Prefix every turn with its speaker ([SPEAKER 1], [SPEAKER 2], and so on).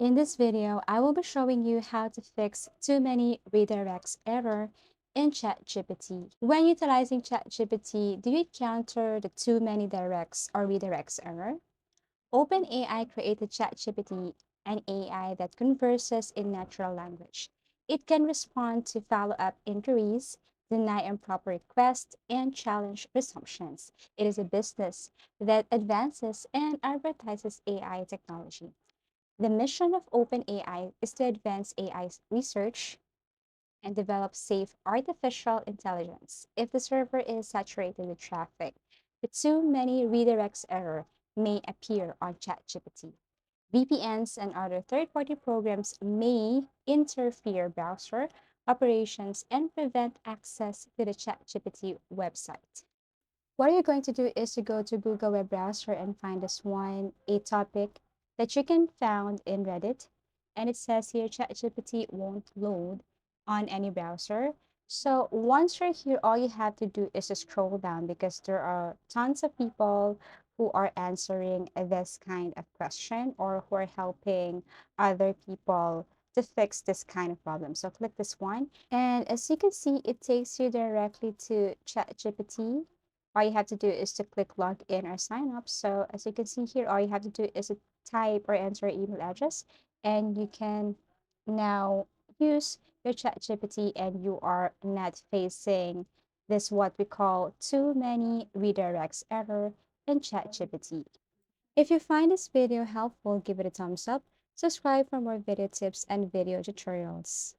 [SPEAKER 1] In this video, I will be showing you how to fix too many redirects error in ChatGPT. When utilizing ChatGPT, do you encounter the too many directs or redirects error? OpenAI created ChatGPT, an AI that converses in natural language. It can respond to follow-up inquiries, deny improper requests, and challenge assumptions. It is a business that advances and advertises AI technology. The mission of OpenAI is to advance AI research and develop safe artificial intelligence. If the server is saturated with traffic, the too many redirects error may appear on ChatGPT. VPNs and other third-party programs may interfere browser operations and prevent access to the ChatGPT website. What you're going to do is to go to Google web browser and find this one, a topic that you can found in Reddit. And it says here ChatGPT won't load on any browser. So once you're here, all you have to do is to scroll down because there are tons of people who are answering this kind of question or who are helping other people to fix this kind of problem. So click this one. And as you can see, it takes you directly to ChatGPT. All you have to do is to click login or sign up. So as you can see here, all you have to do is to type or enter your email address, and you can now use your ChatGPT, and you are not facing this what we call too many redirects error in ChatGPT. If you find this video helpful, give it a thumbs up, subscribe for more video tips and video tutorials.